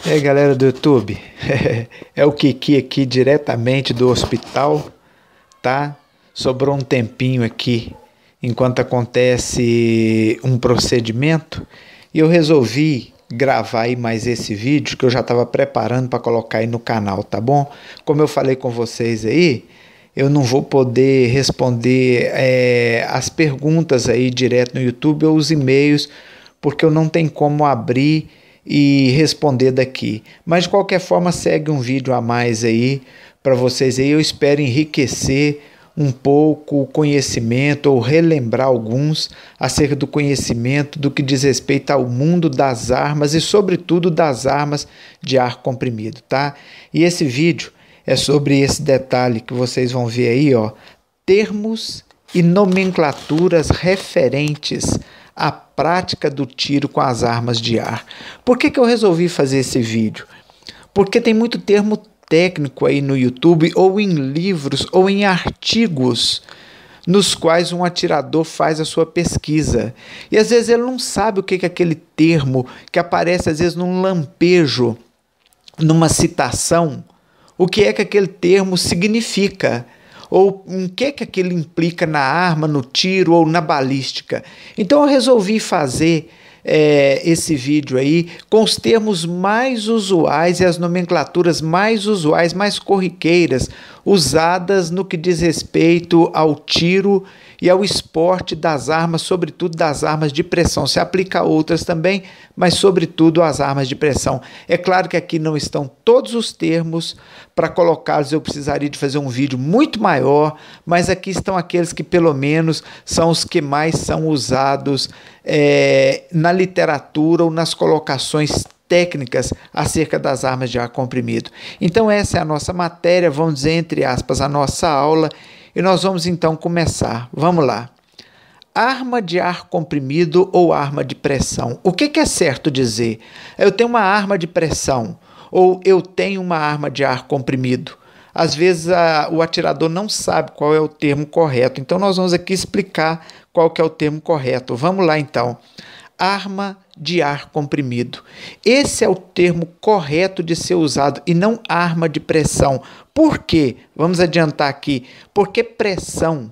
E aí, galera do YouTube, é o Kiki aqui diretamente do hospital, tá? Sobrou um tempinho aqui enquanto acontece um procedimento e eu resolvi gravar aí mais esse vídeo que eu já estava preparando para colocar aí no canal, tá bom? Como eu falei com vocês aí, eu não vou poder responder as perguntas aí direto no YouTube ou os e-mails, porque eu não tenho como abrir e responder daqui. Mas de qualquer forma, segue um vídeo a mais aí para vocês aí. Eu espero enriquecer um pouco o conhecimento ou relembrar alguns acerca do conhecimento do que diz respeito ao mundo das armas e sobretudo das armas de ar comprimido, tá? E esse vídeo é sobre esse detalhe que vocês vão ver aí, ó, termos e nomenclaturas referentes à prática do tiro com as armas de ar. Por que eu resolvi fazer esse vídeo? Porque tem muito termo técnico aí no YouTube, ou em livros, ou em artigos, nos quais um atirador faz a sua pesquisa. E às vezes ele não sabe o que é aquele termo que aparece às vezes num lampejo, numa citação, o que é que aquele termo significa, ou o que é que aquilo implica na arma, no tiro ou na balística. Então eu resolvi fazer esse vídeo aí com os termos mais usuais e as nomenclaturas mais usuais, mais corriqueiras, usadas no que diz respeito ao tiro e ao esporte das armas, sobretudo das armas de pressão. Se aplica a outras também, mas sobretudo às armas de pressão. É claro que aqui não estão todos os termos, para colocá-los eu precisaria de fazer um vídeo muito maior, mas aqui estão aqueles que pelo menos são os que mais são usados na literatura ou nas colocações técnicas acerca das armas de ar comprimido. Então essa é a nossa matéria, vamos dizer entre aspas, a nossa aula, e nós vamos então começar. Vamos lá. Arma de ar comprimido ou arma de pressão. O que é certo dizer? Eu tenho uma arma de pressão ou eu tenho uma arma de ar comprimido. Às vezes o atirador não sabe qual é o termo correto, então nós vamos aqui explicar qual que é o termo correto. Vamos lá então. Arma de ar comprimido. Esse é o termo correto de ser usado e não arma de pressão. Por quê? Vamos adiantar aqui. Porque pressão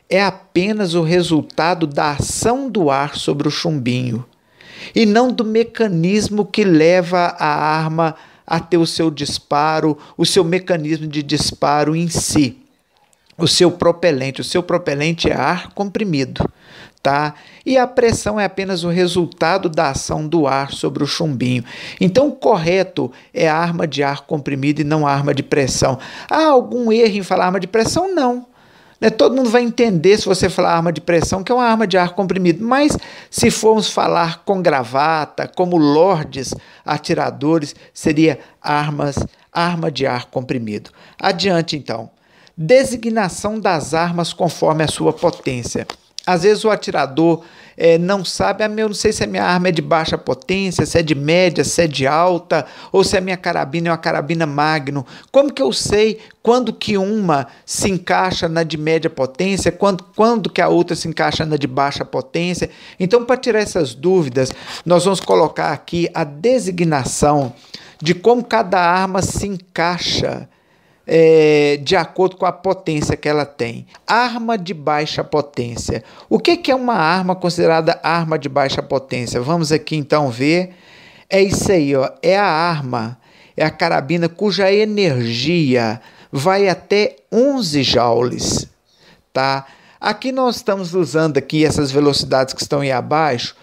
é apenas o resultado da ação do ar sobre o chumbinho e não do mecanismo que leva a arma a ter o seu disparo, o seu mecanismo de disparo em si. O seu propelente é ar comprimido, tá? E a pressão é apenas o resultado da ação do ar sobre o chumbinho. Então, o correto é a arma de ar comprimido e não a arma de pressão. Há algum erro em falar arma de pressão? Não. Todo mundo vai entender se você falar arma de pressão, que é uma arma de ar comprimido. Mas se formos falar com gravata, como lordes atiradores, seria arma de ar comprimido. Adiante, então. Designação das armas conforme a sua potência. Às vezes o atirador não sabe, eu não sei se a minha arma é de baixa potência, se é de média, se é de alta, ou se a minha carabina é uma carabina Magnum. Como que eu sei quando que uma se encaixa na de média potência, quando que a outra se encaixa na de baixa potência? Então, para tirar essas dúvidas, nós vamos colocar aqui a designação de como cada arma se encaixa de acordo com a potência que ela tem. Arma de baixa potência. O que é uma arma considerada arma de baixa potência? Vamos aqui então ver. É isso aí, ó. É a arma, é a carabina cuja energia vai até 11 joules, tá? Aqui nós estamos usando aqui essas velocidades que estão aí abaixo,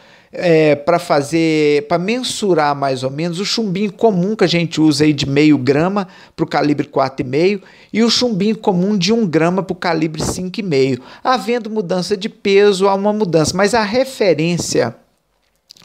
para mensurar mais ou menos o chumbinho comum que a gente usa aí de meio grama para o calibre 4,5 e o chumbinho comum de 1 grama para o calibre 5,5. Havendo mudança de peso, há uma mudança, mas a referência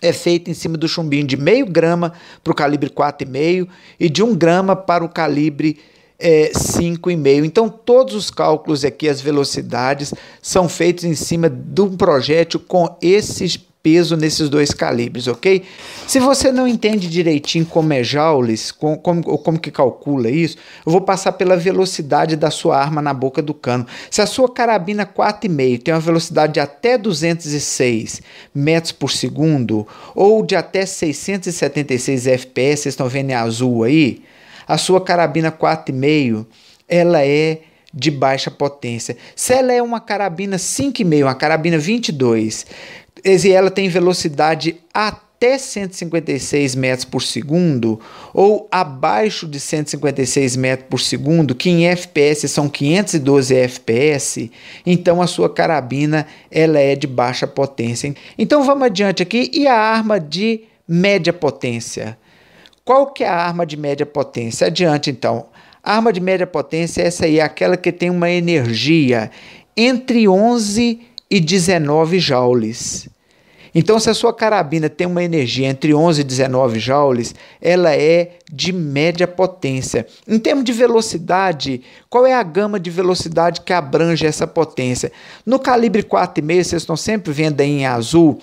é feita em cima do chumbinho de meio grama para o calibre 4,5 e de 1 grama para o calibre 5,5. Então todos os cálculos aqui, as velocidades, são feitos em cima de um projétil com esses peso nesses dois calibres, ok? Se você não entende direitinho como é joules, como que calcula isso, eu vou passar pela velocidade da sua arma na boca do cano. Se a sua carabina 4,5 tem uma velocidade de até 206 metros por segundo, ou de até 676 FPS, vocês estão vendo em azul aí, a sua carabina 4,5, ela é de baixa potência. Se ela é uma carabina 5,5, uma carabina 22, e ela tem velocidade até 156 metros por segundo, ou abaixo de 156 metros por segundo, que em FPS são 512 FPS, então a sua carabina ela é de baixa potência. Então vamos adiante aqui. E a arma de média potência? Qual que é a arma de média potência? Adiante então. A arma de média potência é essa aí, aquela que tem uma energia entre 11 e 19 joules. Então, se a sua carabina tem uma energia entre 11 e 19 joules, ela é de média potência. Em termos de velocidade, qual é a gama de velocidade que abrange essa potência? No calibre 4,5, vocês estão sempre vendo aí em azul,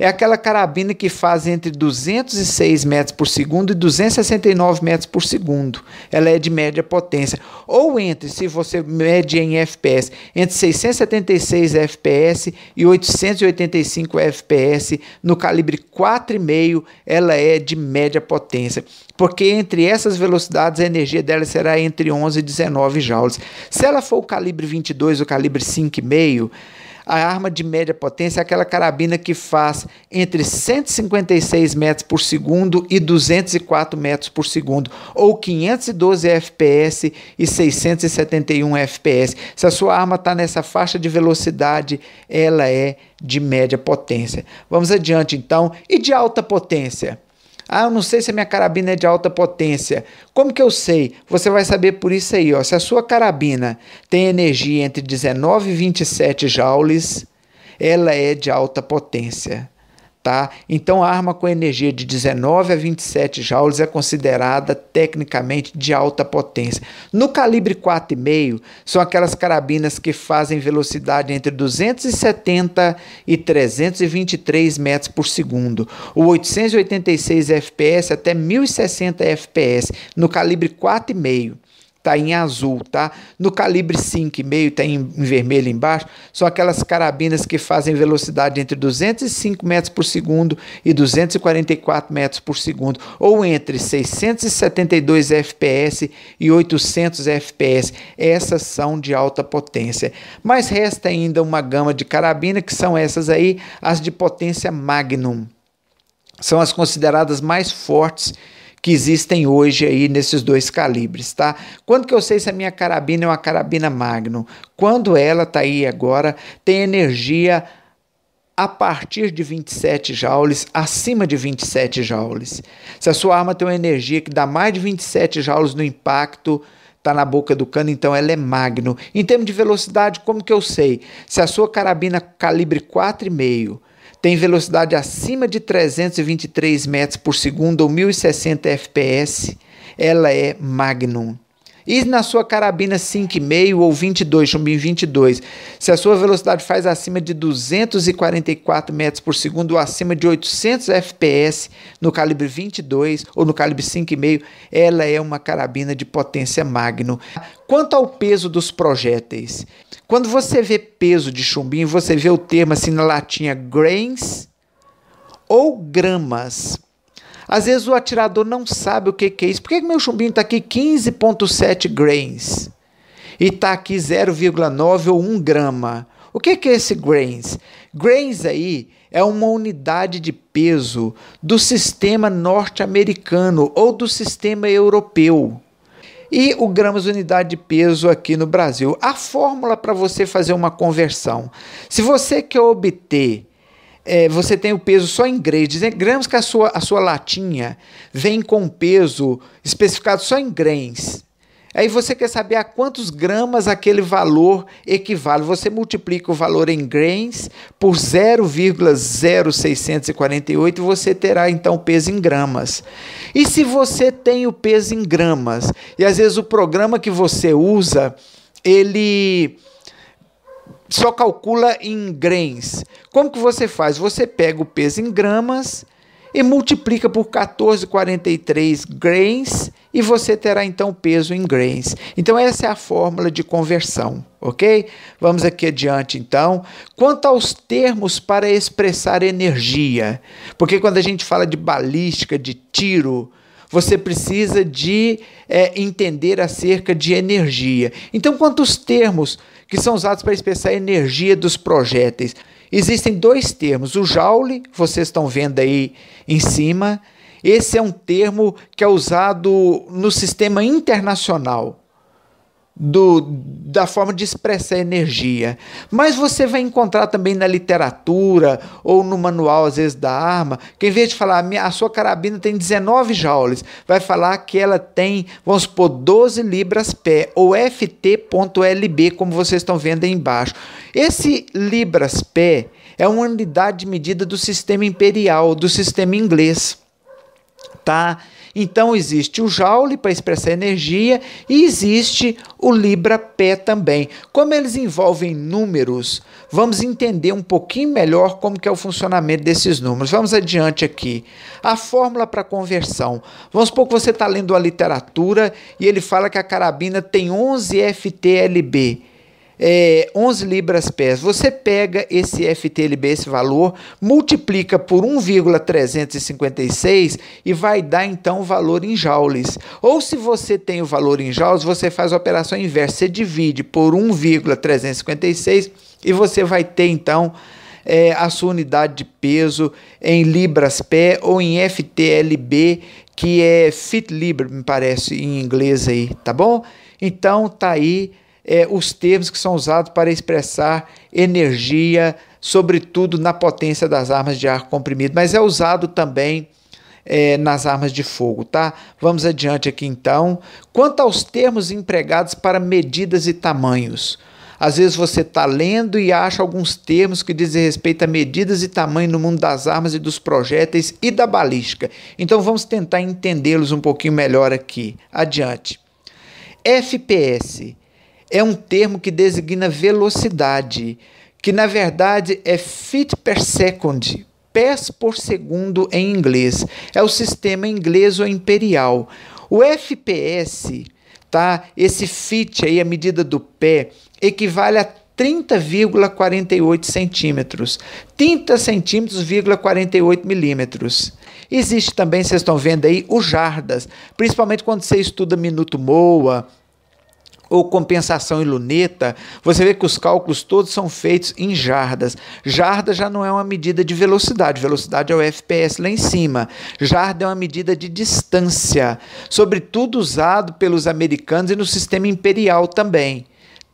é aquela carabina que faz entre 206 metros por segundo e 269 metros por segundo. Ela é de média potência. Ou entre, se você mede em FPS, entre 676 FPS e 885 FPS, no calibre 4,5, ela é de média potência. Porque entre essas velocidades a energia dela será entre 11 e 19 joules. Se ela for o calibre 22 ou calibre 5,5, a arma de média potência é aquela carabina que faz entre 156 metros por segundo e 204 metros por segundo, ou 512 FPS e 671 FPS. Se a sua arma está nessa faixa de velocidade, ela é de média potência. Vamos adiante então. E de alta potência? Ah, eu não sei se a minha carabina é de alta potência. Como que eu sei? Você vai saber por isso aí, ó. Se a sua carabina tem energia entre 19 e 27 joules, ela é de alta potência, tá? Então, a arma com energia de 19 a 27 joules é considerada tecnicamente de alta potência. No calibre 4,5, são aquelas carabinas que fazem velocidade entre 270 e 323 metros por segundo, o 886 FPS até 1060 FPS, no calibre 4,5. Está em azul, tá? No calibre 5,5 está em vermelho embaixo, são aquelas carabinas que fazem velocidade entre 205 metros por segundo e 244 metros por segundo, ou entre 672 FPS e 800 FPS. Essas são de alta potência. Mas resta ainda uma gama de carabina, que são essas aí, as de potência Magnum. São as consideradas mais fortes que existem hoje aí nesses dois calibres, tá? Quando que eu sei se a minha carabina é uma carabina Magnum? Quando ela tá aí agora, tem energia a partir de 27 joules, acima de 27 joules. Se a sua arma tem uma energia que dá mais de 27 joules no impacto, tá na boca do cano, então ela é Magnum. Em termos de velocidade, como que eu sei? Se a sua carabina calibre 4,5 tem velocidade acima de 323 metros por segundo ou 1060 FPS, ela é Magnum. E na sua carabina 5,5 ou 22, chumbinho 22, se a sua velocidade faz acima de 244 metros por segundo ou acima de 800 FPS no calibre 22 ou no calibre 5,5, ela é uma carabina de potência Magnum. Quanto ao peso dos projéteis, quando você vê peso de chumbinho, você vê o termo assim na latinha grains ou gramas. Às vezes o atirador não sabe o que é isso. Por que meu chumbinho está aqui 15,7 grains e está aqui 0,9 ou 1 grama? O que é esse grains? Grains aí é uma unidade de peso do sistema norte-americano ou do sistema europeu. E o gramas unidade de peso aqui no Brasil. A fórmula para você fazer uma conversão. Se você quer obter, você tem o peso só em grains, digamos que a sua latinha vem com peso especificado só em grains. Aí você quer saber a quantos gramas aquele valor equivale. Você multiplica o valor em grains por 0,0648 e você terá então o peso em gramas. E se você tem o peso em gramas, e às vezes o programa que você usa, ele só calcula em grains. Como que você faz? Você pega o peso em gramas e multiplica por 14,43 grains e você terá então o peso em grains. Então essa é a fórmula de conversão, ok? Vamos aqui adiante então. Quanto aos termos para expressar energia, porque quando a gente fala de balística, de tiro, você precisa de entender acerca de energia. Então, quantos termos que são usados para expressar a energia dos projéteis? Existem dois termos. O joule, vocês estão vendo aí em cima. Esse é um termo que é usado no sistema internacional da forma de expressar energia. Mas você vai encontrar também na literatura ou no manual, às vezes, da arma, que em vez de falar a sua carabina tem 19 joules, vai falar que ela tem, vamos supor, 12 libras-pé, ou FT.lb, como vocês estão vendo aí embaixo. Esse libras-pé é uma unidade de medida do sistema imperial, do sistema inglês, tá? Então, existe o joule para expressar energia e existe o libra-pé também. Como eles envolvem números, vamos entender um pouquinho melhor como que é o funcionamento desses números. Vamos adiante aqui. A fórmula para conversão. Vamos supor que você está lendo a literatura e ele fala que a carabina tem 11 FTLB. 11 libras-pés. Você pega esse FTLB, esse valor, multiplica por 1,356 e vai dar então o valor em joules. Ou se você tem o valor em joules, você faz a operação inversa, você divide por 1,356 e você vai ter então a sua unidade de peso em libras-pé ou em FTLB, que é Fit Libra, me parece, em inglês aí, tá bom? Então tá aí os termos que são usados para expressar energia, sobretudo na potência das armas de ar comprimido, mas é usado também nas armas de fogo, tá? Vamos adiante aqui então. Quanto aos termos empregados para medidas e tamanhos, às vezes você está lendo e acha alguns termos que dizem respeito a medidas e tamanho no mundo das armas e dos projéteis e da balística. Então vamos tentar entendê-los um pouquinho melhor aqui. Adiante. FPS é um termo que designa velocidade, que na verdade é feet per second, pés por segundo em inglês. É o sistema inglês ou imperial. O FPS, tá? Esse feet aí, a medida do pé, equivale a 30,48 centímetros. 30 centímetros,48 milímetros. Existe também, vocês estão vendo aí, o jardas, principalmente quando você estuda minuto MOA, ou compensação em luneta, você vê que os cálculos todos são feitos em jardas. Jarda já não é uma medida de velocidade, velocidade é o FPS lá em cima. Jarda é uma medida de distância, sobretudo usado pelos americanos e no sistema imperial também.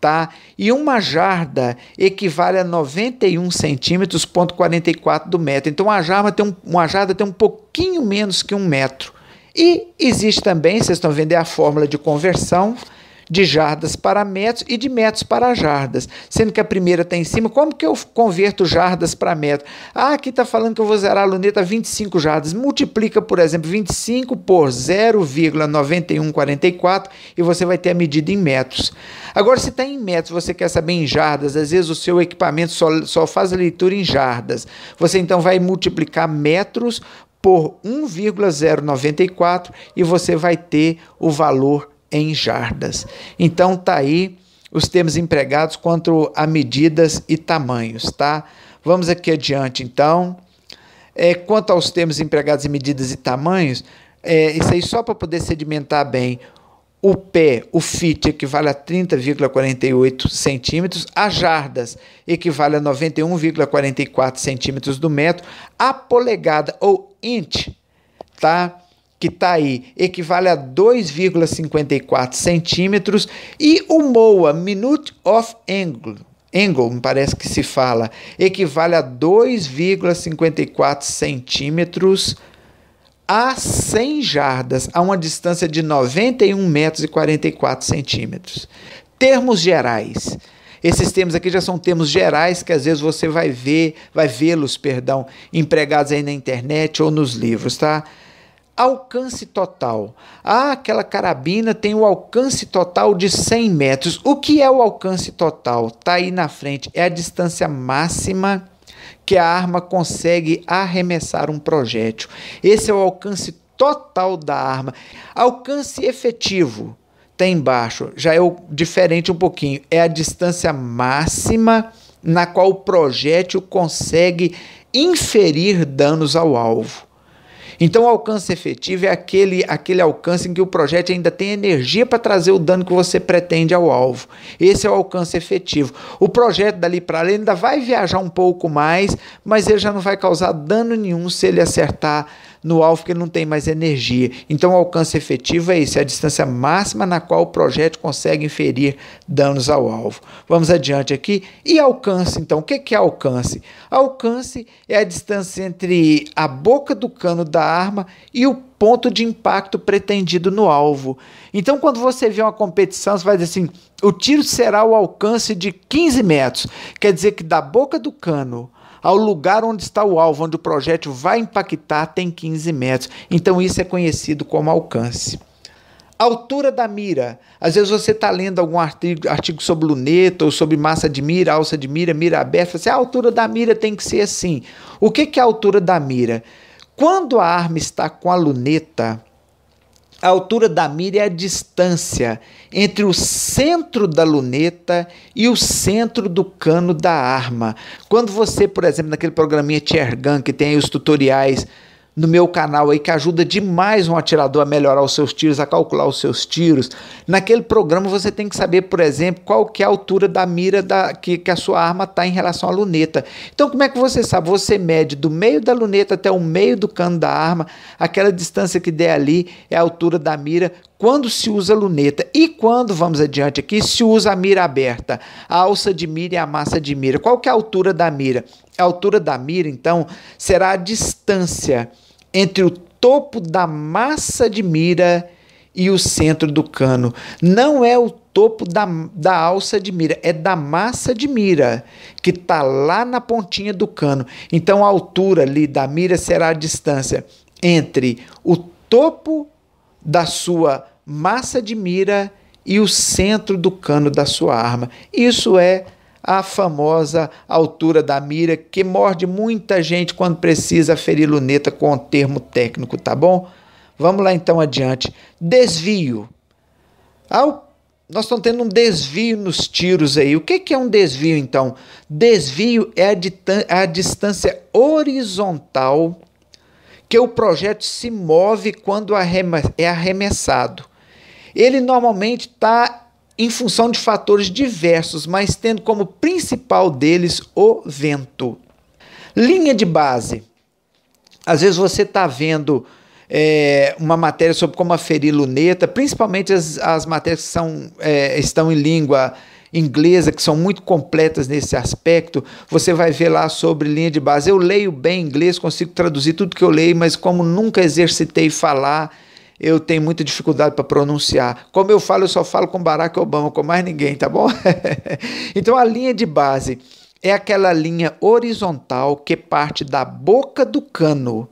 Tá? E uma jarda equivale a 91 centímetros,44 do metro. Então uma jarda tem um pouquinho menos que 1 metro. E existe também, vocês estão vendo, a fórmula de conversão de jardas para metros e de metros para jardas, sendo que a primeira está em cima. Como que eu converto jardas para metro? Aqui está falando que eu vou zerar a luneta a 25 jardas. Multiplica, por exemplo, 25 por 0,9144 e você vai ter a medida em metros. Agora, se está em metros, você quer saber em jardas, às vezes o seu equipamento só faz a leitura em jardas. Você então vai multiplicar metros por 1,094 e você vai ter o valor em jardas. Então tá aí os termos empregados quanto a medidas e tamanhos, tá? Vamos aqui adiante então. Quanto aos termos empregados em medidas e tamanhos, isso aí só para poder sedimentar bem. O pé, o feet, equivale a 30,48 centímetros. As jardas equivale a 91,44 centímetros do metro. A polegada, ou inch, tá? Que está aí, equivale a 2,54 centímetros, e o MOA, Minute of Angle, me parece que se fala, equivale a 2,54 centímetros a 100 jardas, a uma distância de 91 metros e 44 centímetros. Termos gerais. Esses termos aqui já são termos gerais que às vezes você vai vê-los, empregados aí na internet ou nos livros, tá? Alcance total. Aquela carabina tem o alcance total de 100 metros. O que é o alcance total? Está aí na frente. É a distância máxima que a arma consegue arremessar um projétil. Esse é o alcance total da arma. Alcance efetivo está embaixo. Já é diferente um pouquinho. É a distância máxima na qual o projétil consegue inferir danos ao alvo. Então, o alcance efetivo é aquele alcance em que o projétil ainda tem energia para trazer o dano que você pretende ao alvo. Esse é o alcance efetivo. O projétil dali para ali ainda vai viajar um pouco mais, mas ele já não vai causar dano nenhum se ele acertar no alvo, porque ele não tem mais energia. Então, o alcance efetivo é isso, é a distância máxima na qual o projétil consegue inferir danos ao alvo. Vamos adiante aqui. E alcance, então, o que é alcance? Alcance é a distância entre a boca do cano da arma e o ponto de impacto pretendido no alvo. Então, quando você vê uma competição, você vai dizer assim, o tiro será o alcance de 15 metros. Quer dizer que da boca do cano ao lugar onde está o alvo, onde o projétil vai impactar, tem 15 metros. Então, isso é conhecido como alcance. Altura da mira. Às vezes você está lendo algum artigo sobre luneta ou sobre massa de mira, alça de mira, mira aberta. Você, a altura da mira tem que ser assim. O que é a altura da mira? Quando a arma está com a luneta, a altura da mira é a distância entre o centro da luneta e o centro do cano da arma. Quando você, por exemplo, naquele programinha Tiergun, que tem aí os tutoriais no meu canal aí, que ajuda demais um atirador a melhorar os seus tiros, a calcular os seus tiros. Naquele programa você tem que saber, por exemplo, qual que é a altura da mira que a sua arma está em relação à luneta. Então, como é que você sabe? Você mede do meio da luneta até o meio do cano da arma, aquela distância que der ali é a altura da mira quando se usa luneta. E quando, vamos adiante aqui, se usa a mira aberta, a alça de mira e a massa de mira. Qual que é a altura da mira? A altura da mira, então, será a distância entre o topo da massa de mira e o centro do cano. Não é o topo da alça de mira, é da massa de mira, que está lá na pontinha do cano. Então, a altura ali da mira será a distância entre o topo da sua massa de mira e o centro do cano da sua arma. Isso é a famosa altura da mira, que morde muita gente quando precisa ferir luneta com o termo técnico, tá bom? Vamos lá então adiante. Desvio. Nós estamos tendo um desvio nos tiros aí. O que é um desvio então? Desvio é a distância horizontal que o projétil se move quando é arremessado. Ele normalmente está em função de fatores diversos, mas tendo como principal deles o vento. Linha de base. Às vezes você está vendo uma matéria sobre como aferir luneta, principalmente as matérias que estão em língua inglesa, que são muito completas nesse aspecto. Você vai ver lá sobre linha de base. Eu leio bem inglês, consigo traduzir tudo que eu leio, mas como nunca exercitei falar, eu tenho muita dificuldade para pronunciar. Como eu só falo com Barack Obama, com mais ninguém, tá bom? Então, a linha de base é aquela linha horizontal que parte da boca do cano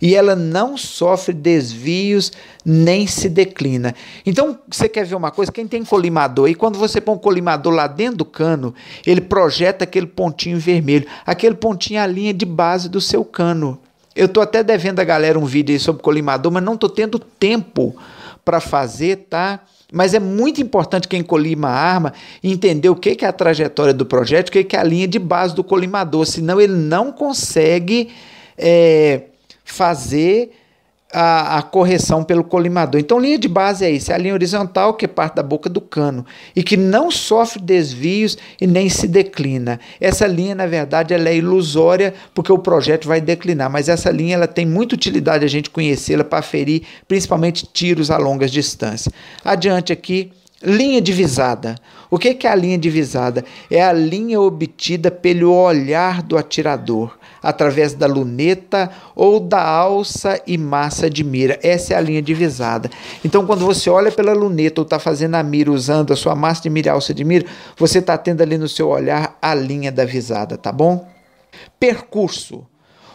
e ela não sofre desvios nem se declina. Então, você quer ver uma coisa? Quem tem colimador, e quando você põe um colimador lá dentro do cano, ele projeta aquele pontinho vermelho. Aquele pontinho é a linha de base do seu cano. Eu estou até devendo a galera um vídeo aí sobre colimador, mas não estou tendo tempo para fazer, tá? Mas é muito importante quem colima a arma entender o que é a trajetória do projétil, o que é a linha de base do colimador, senão ele não consegue fazer a correção pelo colimador. Então, linha de base é isso, é a linha horizontal que parte da boca do cano e que não sofre desvios e nem se declina. Essa linha, na verdade, ela é ilusória porque o projétil vai declinar, mas essa linha ela tem muita utilidade a gente conhecê-la para ferir, principalmente tiros a longas distâncias. Adiante aqui, linha divisada. O que é a linha divisada? É a linha obtida pelo olhar do atirador, através da luneta ou da alça e massa de mira. Essa é a linha divisada. Então, quando você olha pela luneta ou está fazendo a mira usando a sua massa de mira e alça de mira, você está tendo ali no seu olhar a linha da visada, tá bom? Percurso.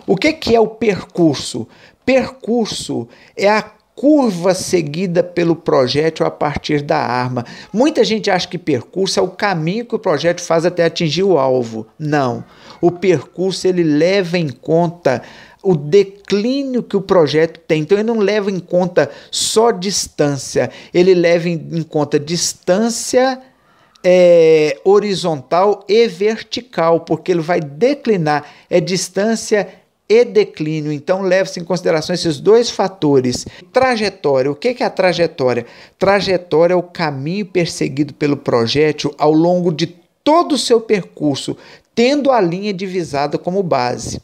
O que é o percurso? Percurso é a curva seguida pelo projétil a partir da arma. Muita gente acha que percurso é o caminho que o projétil faz até atingir o alvo. Não. O percurso ele leva em conta o declínio que o projétil tem. Então ele não leva em conta só distância, ele leva em conta distância horizontal e vertical, porque ele vai declinar, é distância e declínio. Então leva-se em consideração esses dois fatores. Trajetória, o que é a trajetória? Trajetória é o caminho perseguido pelo projétil ao longo de todo o seu percurso, tendo a linha divisada como base.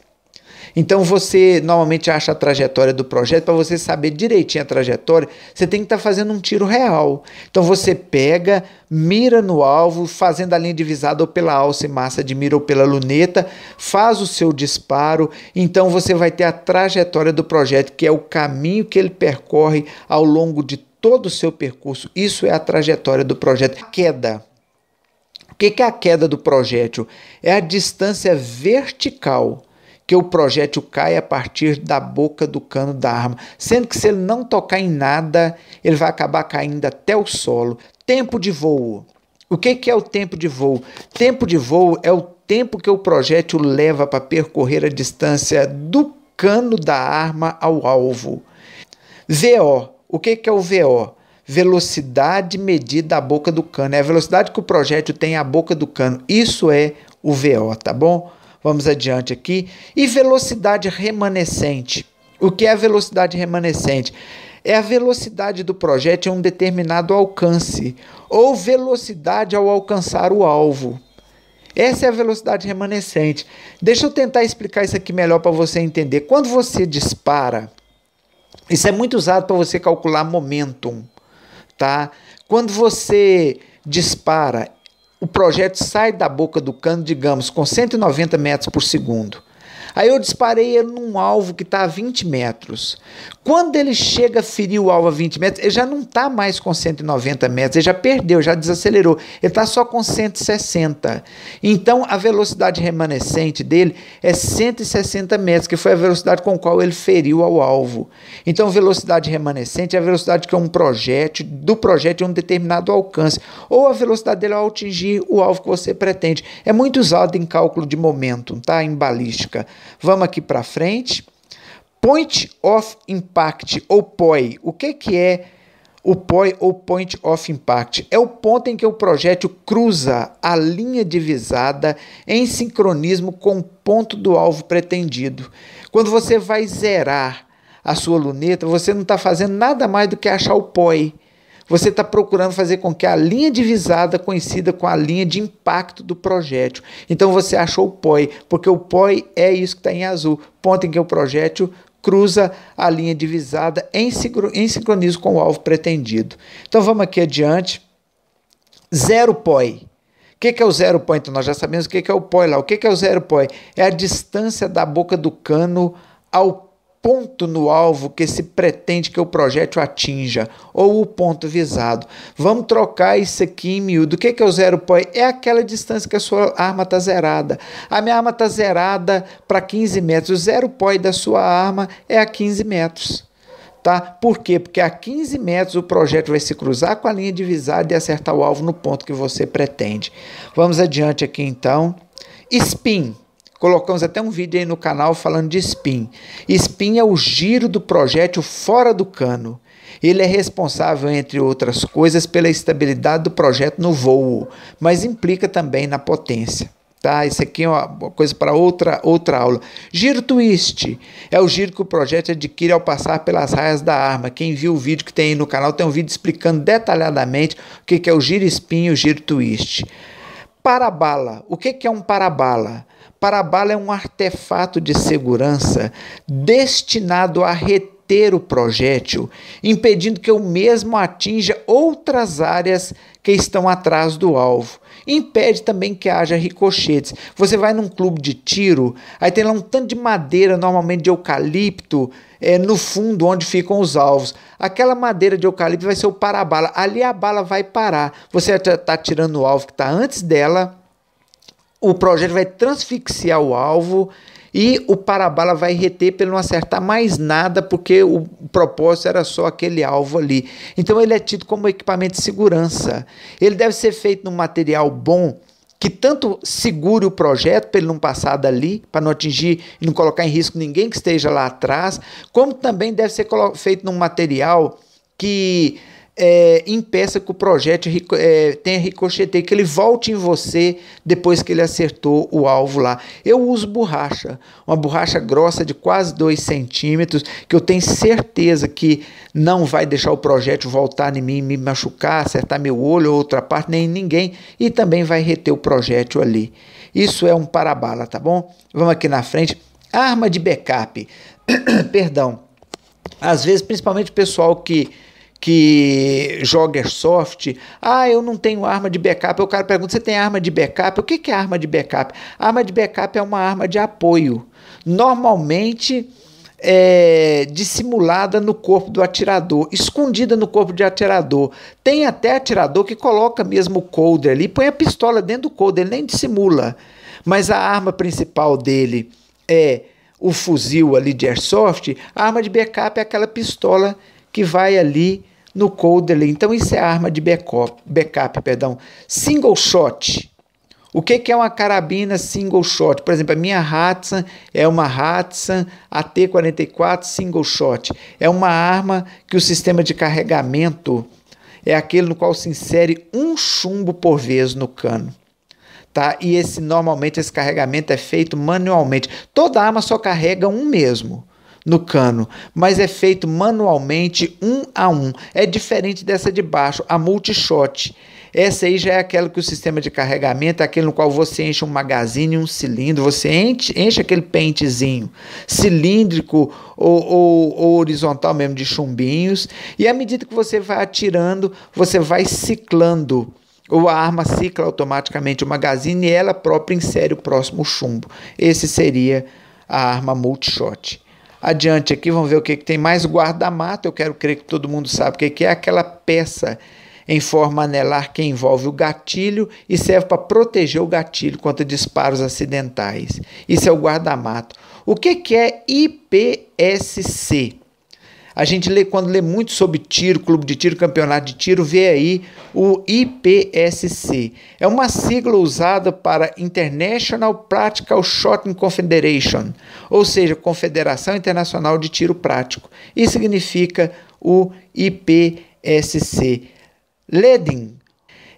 Então você normalmente acha a trajetória do projeto. Para você saber direitinho a trajetória, você tem que estar fazendo um tiro real. Então você pega, mira no alvo, fazendo a linha divisada ou pela alça e massa de mira ou pela luneta, faz o seu disparo. Então você vai ter a trajetória do projeto, que é o caminho que ele percorre ao longo de todo o seu percurso. Isso é a trajetória do projeto. Queda. O que é a queda do projétil? É a distância vertical que o projétil cai a partir da boca do cano da arma, sendo que se ele não tocar em nada, ele vai acabar caindo até o solo. Tempo de voo. O que é o tempo de voo? Tempo de voo é o tempo que o projétil leva para percorrer a distância do cano da arma ao alvo. VO. O que é o VO? Velocidade medida à boca do cano. É a velocidade que o projétil tem à boca do cano. Isso é o VO, tá bom? Vamos adiante aqui. E velocidade remanescente. O que é a velocidade remanescente? É a velocidade do projétil em um determinado alcance, ou velocidade ao alcançar o alvo. Essa é a velocidade remanescente. Deixa eu tentar explicar isso aqui melhor para você entender. Quando você dispara, isso é muito usado para você calcular momentum, tá? Quando você dispara, o projétil sai da boca do cano, digamos, com 190 metros por segundo. Aí eu disparei ele num alvo que está a 20 metros. Quando ele chega a ferir o alvo a 20 metros, ele já não está mais com 190 metros, ele já perdeu, já desacelerou. Ele está só com 160. Então, a velocidade remanescente dele é 160 metros, que foi a velocidade com a qual ele feriu ao alvo. Então, velocidade remanescente é a velocidade que é um projétil, do projétil em um determinado alcance, ou a velocidade dele ao atingir o alvo que você pretende. É muito usado em cálculo de momentum, tá? Em balística. Vamos aqui para frente. Point of Impact, ou POI. O que é o POI ou Point of Impact? É o ponto em que o projétil cruza a linha divisada em sincronismo com o ponto do alvo pretendido. Quando você vai zerar a sua luneta, você não está fazendo nada mais do que achar o POI. Você está procurando fazer com que a linha divisada coincida com a linha de impacto do projétil. Então você achou o POI, porque o POI é isso que está em azul, ponto em que o projétil cruza a linha divisada em sincronismo com o alvo pretendido. Então vamos aqui adiante. Zero POI. O que é o zero POI? Então nós já sabemos o que é o POI lá. O que é o zero POI? É a distância da boca do cano ao ponto no alvo que se pretende que o projétil atinja, ou o ponto visado. Vamos trocar isso aqui em miúdo. O que é o zero POI? É aquela distância que a sua arma está zerada. A minha arma está zerada para 15 metros. O zero POI da sua arma é a 15 metros. Tá? Por quê? Porque a 15 metros o projétil vai se cruzar com a linha divisada e acertar o alvo no ponto que você pretende. Vamos adiante aqui então. Spin. Colocamos até um vídeo aí no canal falando de spin. Spin é o giro do projétil fora do cano. Ele é responsável, entre outras coisas, pela estabilidade do projétil no voo, mas implica também na potência. Tá? Isso aqui é uma coisa para outra aula. Giro twist é o giro que o projétil adquire ao passar pelas raias da arma. Quem viu o vídeo que tem aí no canal, tem um vídeo explicando detalhadamente o que é o giro spin e o giro twist. Parabala. O que é um parabala? Parabala é um artefato de segurança destinado a reter o projétil, impedindo que o mesmo atinja outras áreas que estão atrás do alvo. Impede também que haja ricochetes. Você vai num clube de tiro, aí tem lá um tanto de madeira, normalmente de eucalipto, no fundo onde ficam os alvos. Aquela madeira de eucalipto vai ser o parabala. Ali a bala vai parar. Você está tirando o alvo que está antes dela, o projétil vai transfixiar o alvo e o para-bala vai reter para ele não acertar mais nada, porque o propósito era só aquele alvo ali. Então ele é tido como equipamento de segurança. Ele deve ser feito num material bom, que tanto segure o projeto para ele não passar dali, para não atingir e não colocar em risco ninguém que esteja lá atrás, como também deve ser feito num material que impeça que o projétil tenha ricocheteio, que ele volte em você depois que ele acertou o alvo lá. Eu uso borracha, uma borracha grossa de quase 2 centímetros, que eu tenho certeza que não vai deixar o projétil voltar em mim, me machucar, acertar meu olho ou outra parte, nem em ninguém, e também vai reter o projétil ali. Isso é um para-bala, tá bom? Vamos aqui na frente. Arma de backup. Perdão. Às vezes, principalmente o pessoal que joga airsoft, eu não tenho arma de backup. O cara pergunta, você tem arma de backup? O que é arma de backup? A arma de backup é uma arma de apoio, normalmente dissimulada no corpo do atirador, escondida no corpo de atirador. Tem até atirador que coloca mesmo o coulter ali, põe a pistola dentro do coulter, ele nem dissimula, mas a arma principal dele é o fuzil ali de airsoft. A arma de backup é aquela pistola que vai ali no coulter. Então isso é arma de backup, perdão. Single shot. O que é uma carabina single shot? Por exemplo, a minha Hatsan é uma Hatsan AT-44 single shot. É uma arma que o sistema de carregamento é aquele no qual se insere um chumbo por vez no cano. Tá? E normalmente esse carregamento é feito manualmente. Toda arma só carrega um mesmo no cano, mas é feito manualmente, 1 a 1. É diferente dessa de baixo, a multishot. Essa aí já é aquela que o sistema de carregamento é aquele no qual você enche um magazine e um cilindro, você enche aquele pentezinho cilíndrico ou horizontal mesmo de chumbinhos, e à medida que você vai atirando, você vai ciclando, ou a arma cicla automaticamente o magazine e ela própria insere o próximo chumbo. Esse seria a arma multishot. Adiante aqui, vamos ver o que tem mais. Guarda-mato, eu quero crer que todo mundo sabe o que é aquela peça em forma anelar que envolve o gatilho e serve para proteger o gatilho contra disparos acidentais. Isso é o guarda-mato. O que é IPSC? A gente quando lê muito sobre tiro, clube de tiro, campeonato de tiro, vê aí o IPSC. É uma sigla usada para International Practical Shooting Confederation, ou seja, Confederação Internacional de Tiro Prático. Isso significa o IPSC. Leading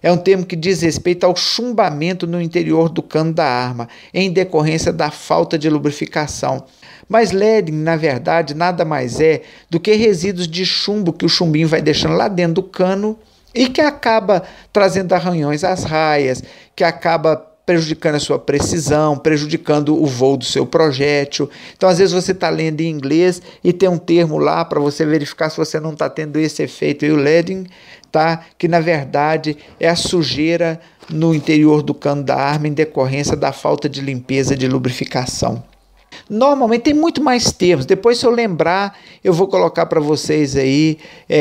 é um termo que diz respeito ao chumbamento no interior do cano da arma, em decorrência da falta de lubrificação. Mas leading, na verdade, nada mais é do que resíduos de chumbo que o chumbinho vai deixando lá dentro do cano e que acaba trazendo arranhões às raias, que acaba prejudicando a sua precisão, prejudicando o voo do seu projétil. Então, às vezes, você está lendo em inglês e tem um termo lá para você verificar se você não está tendo esse efeito. E o leading, tá? Que, na verdade, é a sujeira no interior do cano da arma em decorrência da falta de limpeza de lubrificação. Normalmente tem muito mais termos. Depois, se eu lembrar, eu vou colocar para vocês aí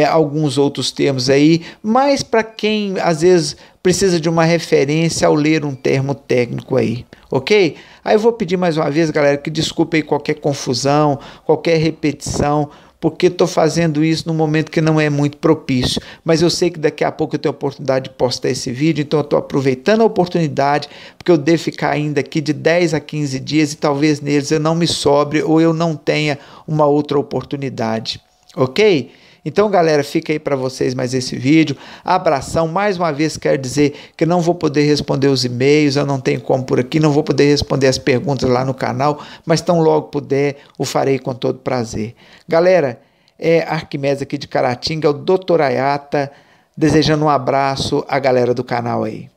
alguns outros termos aí, mas para quem às vezes precisa de uma referência ao ler um termo técnico aí, ok? Aí eu vou pedir mais uma vez, galera, que desculpe aí qualquer confusão, qualquer repetição, porque estou fazendo isso num momento que não é muito propício, mas eu sei que daqui a pouco eu tenho a oportunidade de postar esse vídeo, então eu estou aproveitando a oportunidade, porque eu devo ficar ainda aqui de 10 a 15 dias e talvez neles eu não me sobre ou eu não tenha uma outra oportunidade, ok? Então, galera, fica aí para vocês mais esse vídeo. Abração. Mais uma vez quero dizer que não vou poder responder os e-mails, eu não tenho como por aqui, não vou poder responder as perguntas lá no canal, mas tão logo puder, o farei com todo prazer. Galera, Arquimedes aqui de Caratinga, é o Dr. Ayata, desejando um abraço à galera do canal aí.